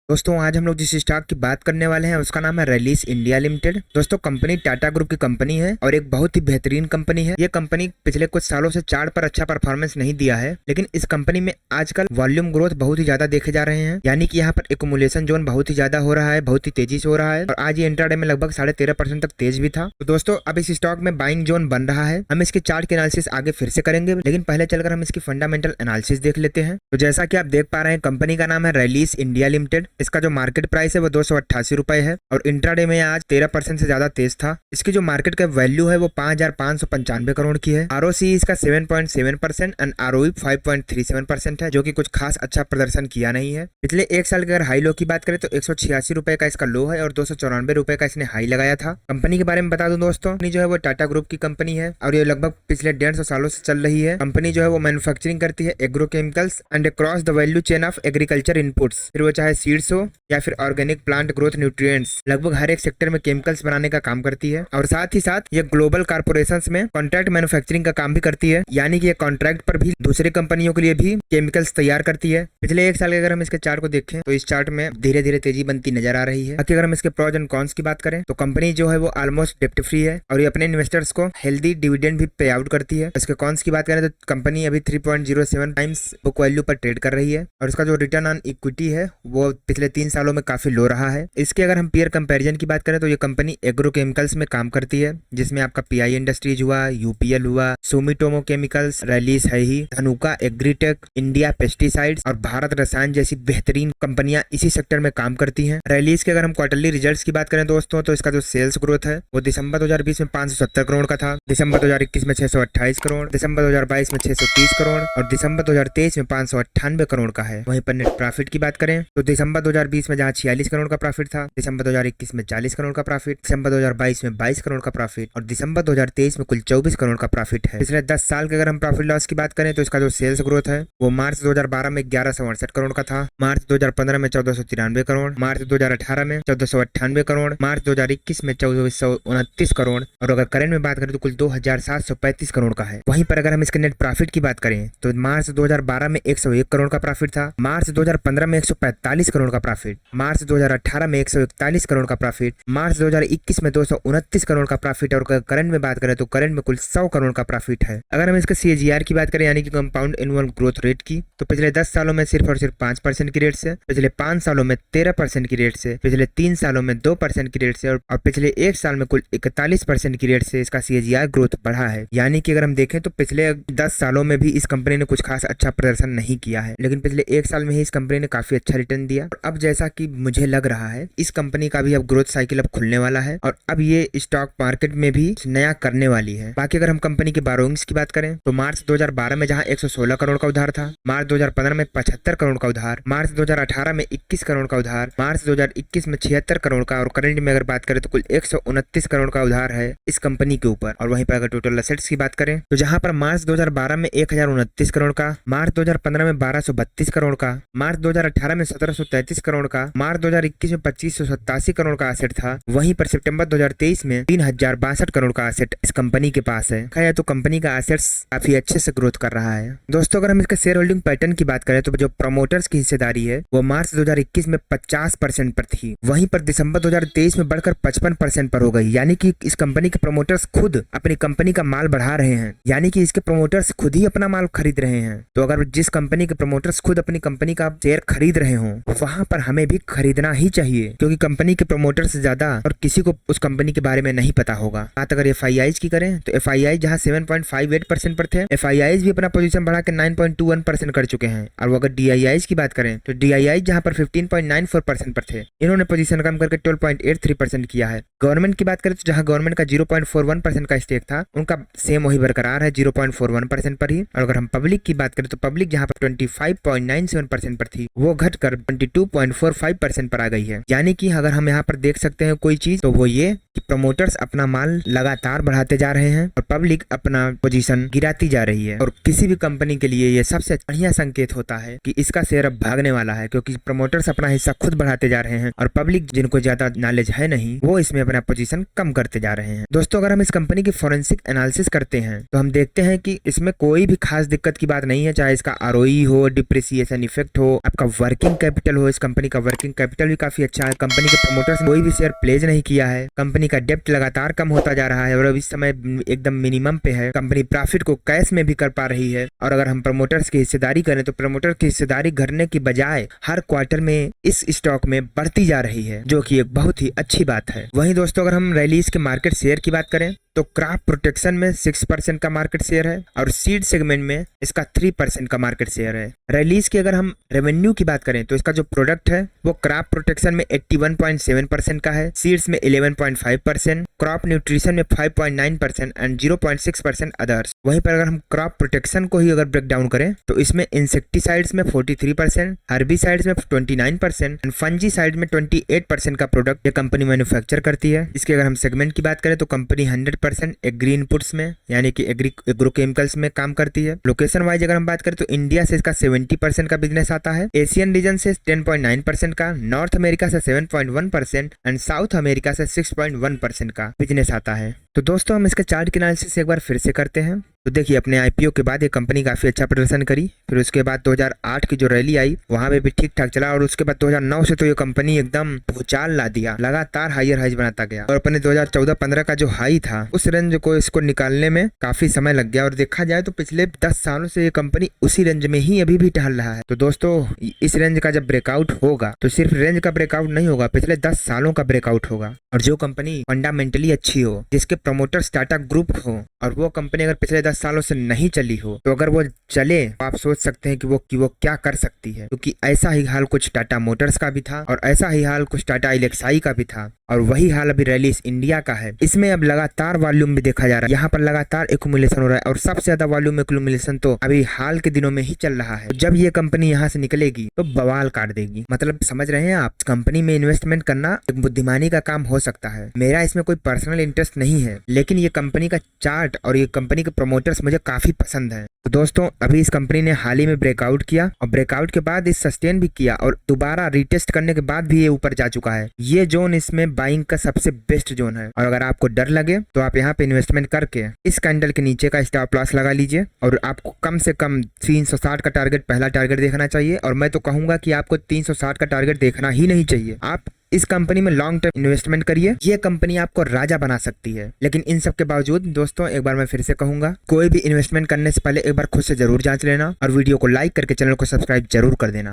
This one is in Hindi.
दोस्तों आज हम लोग जिस स्टॉक की बात करने वाले हैं उसका नाम है रैलीस इंडिया लिमिटेड। दोस्तों कंपनी टाटा ग्रुप की कंपनी है और एक बहुत ही बेहतरीन कंपनी है। ये कंपनी पिछले कुछ सालों से चार्ट पर अच्छा परफॉर्मेंस नहीं दिया है, लेकिन इस कंपनी में आजकल वॉल्यूम ग्रोथ बहुत ही ज्यादा देखे जा रहे हैं, यानी कि यहाँ पर एकुमुलेशन जोन बहुत ही ज्यादा हो रहा है, बहुत ही तेजी से हो रहा है और आज ये इंट्राडे में लगभग 13.5% तक तेज भी था। तो दोस्तों अब इस स्टॉक में बाइंग जोन बन रहा है। हम इसके चार्ट के एनालिसिस आगे फिर से करेंगे, लेकिन पहले चलकर हम इसकी फंडामेंटल एनालिसिस देख लेते हैं। तो जैसा कि आप देख पा रहे हैं कंपनी का नाम है रैलीस इंडिया लिमिटेड। इसका जो मार्केट प्राइस है वो 288 रुपए है और इंट्राडे में आज 13% से ज्यादा तेज था। इसकी जो मार्केट कैप वैल्यू है वो 5,595 करोड़ की है। आरओसी इसका 7.7% एंड आरओई 5.37% है, जो कि कुछ खास अच्छा प्रदर्शन किया नहीं है। पिछले एक साल के अगर हाई लो की बात करें तो 186 रुपए का इसका लो है और 294 रुपए का इसने हाई लगाया था। कंपनी के बारे में बता दूं दोस्तों, कंपनी जो है वो टाटा ग्रुप की कंपनी है और ये लगभग पिछले 150 सालों से चल रही है। कंपनी जो है वो मैन्युफैक्चरिंग करती है agrochemicals and across the value chain of agriculture inputs, फिर वो चाहे सीड्स हो या फिर ऑर्गेनिक प्लांट ग्रोथ न्यूट्रिएंट्स, लगभग हर एक सेक्टर में केमिकल्स बनाने का काम करती है। और साथ ही साथ ये ग्लोबल कॉर्पोरेशंस में कॉन्ट्रैक्ट मैन्युफैक्चरिंग का काम भी करती है, यानी कि ये कॉन्ट्रैक्ट पर भी दूसरे कंपनियों के लिए भी केमिकल्स तैयार करती है। पिछले एक साल के अगर हम इसके चार्ट को देखें तो इस चार्ट में धीरे धीरे तेजी बनती नजर आ रही है। बाकी अगर हम इसके प्रोज एंड कॉन्स की बात करें तो कंपनी जो है वो ऑलमोस्ट डेप्ट फ्री है और ये अपने इन्वेस्टर्स को हेल्दी डिविडेंड भी पे आउट करती है। इसके कॉन्स की बात करें तो कंपनी अभी 3.07 टाइम्स बुक वैल्यू पर ट्रेड कर रही है और इसका जो रिटर्न ऑन इक्विटी है वो पिछले 3 सालों में काफी लो रहा है। इसके अगर हम पीयर कंपैरिजन की बात करें तो ये कंपनी एग्रोकेमिकल्स में काम करती है, जिसमें आपका पीआई इंडस्ट्रीज हुआ, यूपीएल हुआ, सुमिटोमो केमिकल्स, रैलीस है ही, धनुका एग्रीटेक, इंडिया पेस्टिसाइड्स और भारत रसायन जैसी बेहतरीन कंपनियां इसी सेक्टर में काम करती हैं। रैलीस के अगर हम क्वार्टरली रिजल्ट्स की बात करें दोस्तों तो इसका जो सेल्स ग्रोथ है वो दिसंबर 2020 में 570 करोड़ का था, दिसंबर 2021 में 628 करोड़, दिसंबर 2022 में 630 करोड़ और दिसंबर 2023 में 598 करोड़ का है। वहीं पर नेट प्रॉफिट की बात करें तो दिसंबर 2020 में जहां 46 करोड़ का प्रॉफिट था, दिसंबर 2021 में 40 करोड़ का प्रॉफिट, दिसंबर 2022 में 22 करोड़ का प्रॉफिट और दिसंबर 2023 में कुल 24 करोड़ का प्रॉफिट है। पिछले 10 साल के अगर हम प्रॉफिट लॉस की बात करें तो इसका जो सेल्स ग्रोथ है वो मार्च 2012 में 1168 करोड़ का था, मार्च 2015 में 1493 करोड़, मार्च 2018 में 1498 करोड़, मार्च 2021 में 2429 करोड़ और अगर करंट में बात करें तो कुल 2735 करोड़ का है। वहीं पर अगर हम इसके नेट प्रॉफिट की बात करें तो मार्च 2012 में 101 करोड़ का प्रॉफिट था, मार्च 2015 में 145 करोड़ का प्रॉफिट, मार्च 2018 में 141 करोड़ का प्रॉफिट, मार्च 2021 में 229 करोड़ का प्रॉफिट और करंट में बात करें तो करंट में कुल 100 करोड़ का प्रॉफिट है। अगर हम इसके सीएजीआर की बात करें यानी कि कंपाउंड एनुअल ग्रोथ रेट की, तो पिछले 10 सालों में सिर्फ और सिर्फ 5% की रेट से, पिछले 5 सालों में 13% की रेट से, पिछले 3 सालों में 2% की रेट से और पिछले 1 साल में कुल 41% की रेट से इसका सीएजीआर ग्रोथ बढ़ा है। यानी कि अगर हम देखें तो पिछले 10 सालों में भी इस कंपनी ने कुछ खास अच्छा प्रदर्शन नहीं किया है, लेकिन पिछले 1 साल में ही इस कंपनी ने काफी अच्छा रिटर्न दिया। और अब जैसा कि मुझे लग रहा है इस कंपनी का भी अब ग्रोथ साइकिल अब खुलने वाला है और अब ये स्टॉक मार्केट में भी नया करने वाली है। बाकी अगर हम कंपनी के बोरोइंग्स की बात करें तो मार्च 2012 में जहां 116 करोड़ का उधार था, मार्च 2015 में 75 करोड़ का उधार, मार्च 2018 में 21 करोड़ का उधार, मार्च 2021 में 76 करोड़ का और करंट में अगर बात करें तो कुल 129 करोड़ का उधार है इस कंपनी के ऊपर। और वहीं पर अगर टोटल एसेट्स की बात करें तो जहां पर मार्च 2012 में 1029 करोड़ का, मार्च 2015 में 1232 करोड़ का, मार्च 2018 में 1733 करोड़ का, मार्च 2021 में 2587 करोड़ का एसेट था, वहीं पर सितंबर 2023 में 3062 करोड़ का एसेट इस कंपनी के पास है। खैर तो कंपनी का एसेट्स काफी अच्छे से ग्रोथ कर रहा है। दोस्तों अगर हम इसका शेयर होल्डिंग पैटर्न की बात करें तो जो प्रमोटर्स की हिस्सेदारी है वो मार्च 2021 में 50% पर थी, वहीं पर दिसंबर 2023 में बढ़कर 55% पर हो गई। यानी कि इस कंपनी के प्रमोटर्स खुद अपनी कंपनी का माल बढ़ा रहे हैं, यानी कि इसके प्रमोटर्स खुद ही अपना माल खरीद रहे हैं। तो अगर जिस कंपनी के प्रमोटर्स खुद अपनी कंपनी का शेयर खरीद रहे हो वहां पर हमें भी खरीदना ही चाहिए, क्योंकि कंपनी के प्रमोटर से ज्यादा और किसी को उस कंपनी के बारे में नहीं पता होगा। बात अगर एफआईआईज की करें तो एफआईआई जहां 7.58% पर थे, एफआईआईज भी अपना पोजीशन बढ़ा के 9.21% कर चुके हैं। और अगर डीआईआईज की बात करें तो डीआईआईज जहां पर 15.94% पर थे, इन्होंने पोजीशन कम करके 12.83% किया है। गवर्नमेंट की बात करें तो जहां गवर्नमेंट का 0.41% का स्टेक था, उनका सेम वही बरकरार है 0.41% पर ही। और अगर हम पब्लिक की बात करें तो पब्लिक जहां पर 25.97% पर थी वो घटकर 22.45% पर आ गई है। यानी कि अगर हम यहाँ पर देख सकते हैं कोई चीज तो वो ये कि प्रमोटर्स अपना माल लगातार बढ़ाते जा रहे हैं और पब्लिक अपना पोजीशन गिराती जा रही है। और किसी भी कंपनी के लिए ये सबसे बढ़िया संकेत होता है कि इसका शेयर अब भागने वाला है, क्योंकि प्रमोटर्स अपना हिस्सा खुद बढ़ाते जा रहे हैं और पब्लिक जिनको ज्यादा नॉलेज है नहीं वो इसमें अपना पोजीशन कम करते जा रहे हैं। दोस्तों अगर हम इस कंपनी की फोरेंसिक एनालिसिस करते हैं तो हम देखते हैं कि इसमें कोई भी खास दिक्कत की बात नहीं है, चाहे इसका आरओई हो, डिप्रिसिएशन इफेक्ट हो, आपका वर्किंग कैपिटल हो, इस कंपनी का वर्किंग कैपिटल भी काफी अच्छा है। कंपनी के प्रमोटर्स ने कोई भी शेयर प्लेज नहीं किया है। कंपनी का डेप्ट लगातार कम होता जा रहा है और अब इस समय एकदम मिनिमम पे है। कंपनी प्रॉफिट को कैश में भी कर पा रही है। और अगर हम प्रमोटर्स की हिस्सेदारी करें तो प्रमोटर की हिस्सेदारी घटने की बजाय हर क्वार्टर में इस स्टॉक में बढ़ती जा रही है, जो कि एक बहुत ही अच्छी बात है। वहीं दोस्तों अगर हम रैलीज के मार्केट शेयर की बात करें तो क्रॉप प्रोटेक्शन में 6% का मार्केट शेयर है और सीड सेगमेंट में इसका 3% का मार्केट शेयर है। रैलीज की अगर हम रेवेन्यू की बात करें तो इसका जो प्रोडक्ट है वो क्रॉप प्रोटेक्शन में 81.7% का है, सीड्स में 11.5%, क्रॉप न्यूट्रिशन में 5.9% एंड 0.6% अदर्स। वहीं पर अगर हम क्रॉप प्रोटेक्शन को ही अगर ब्रेक डाउन करें तो इसमें इंसेक्टिसाइड्स में 43%, हर्बिसाइड्स में 29% एंड फंजीसाइड में 28% का प्रोडक्ट ये कंपनी मैन्युफैक्चर करती है। इसके अगर हम सेगमेंट की बात करें तो कंपनी 100% एग्री इनपुट्स में यानी कि एग्रोकेमिकल्स में काम करती है। लोकेशन वाइज अगर हम बात करें तो इंडिया से इसका 70% का बिजनेस आता है, एशियन रीजन से 10.9% का, नॉर्थ अमेरिका से 7.1% एंड साउथ अमेरिका से 6.1% का बिजनेस आता है। तो दोस्तों हम इसके चार्ट के एनालिसिस एक बार फिर से करते हैं। तो देखिए अपने आईपीओ के बाद ये कंपनी काफी अच्छा प्रदर्शन करी, फिर उसके बाद 2008 की जो रैली आई वहां पे भी ठीक ठाक चला और उसके बाद 2009 से तो ये कंपनी एकदम भूचाल ला दिया, लगातार हायर हाइज बनाता गया और अपने 2014-15 का जो हाई था उस रेंज को इसको निकालने में काफी समय लग गया। और देखा जाए तो पिछले 10 सालों से ये कंपनी उसी रेंज में ही अभी भी टहल रहा है। तो दोस्तों इस रेंज का जब ब्रेकआउट होगा तो सिर्फ रेंज का ब्रेकआउट नहीं होगा, पिछले 10 सालों का ब्रेकआउट होगा। और जो कंपनी फंडामेंटली अच्छी हो, जिसके प्रमोटर्स टाटा ग्रुप हो और वो कंपनी अगर पिछले 10 सालों से नहीं चली हो तो अगर वो चले तो आप सोच सकते हैं कि वो क्या कर सकती है। क्योंकि ऐसा ही हाल कुछ टाटा मोटर्स का भी था और ऐसा ही हाल कुछ टाटा इलेक्साई का भी था और वही हाल अभी रैलीज इंडिया का है। इसमें अब लगातार वॉल्यूम भी देखा जा रहा है, यहाँ पर लगातार एक्यूमुलेशन हो रहा है और सबसे ज्यादा वॉल्यूम एक्यूमुलेशन तो अभी हाल के दिनों में ही चल रहा है। जब ये कंपनी यहाँ से निकलेगी तो बवाल काट देगी। मतलब समझ रहे हैं आप, कंपनी में इन्वेस्टमेंट करना एक बुद्धिमानी का काम हो सकता है। मेरा इसमें कोई पर्सनल इंटरेस्ट नहीं है, लेकिन ये कंपनी का चार्ट और ये कंपनी के प्रमोटर्स मुझे काफी पसंद है। तो दोस्तों अभी इस कंपनी ने हाल ही में ब्रेकआउट किया और ब्रेकआउट के बाद इस सस्टेन भी किया और दोबारा रीटेस्ट करने के बाद भी ये ऊपर जा चुका है। ये जोन इसमें बाइंग का सबसे बेस्ट जोन है और अगर आपको डर लगे तो आप यहाँ पे इन्वेस्टमेंट करके इस कैंडल के नीचे का स्टॉप लॉस लगा लीजिए और आपको कम से कम 360 का टारगेट पहला टारगेट देखना चाहिए। और मैं तो कहूंगा कि आपको 360 का टारगेट देखना ही नहीं चाहिए। आप इस कंपनी में लॉन्ग टर्म इन्वेस्टमेंट करिए, ये कंपनी आपको राजा बना सकती है। लेकिन इन सब के बावजूद दोस्तों एक बार मैं फिर से कहूंगा, कोई भी इन्वेस्टमेंट करने से पहले एक बार खुद से जरूर जांच लेना और वीडियो को लाइक करके चैनल को सब्सक्राइब जरूर कर देना।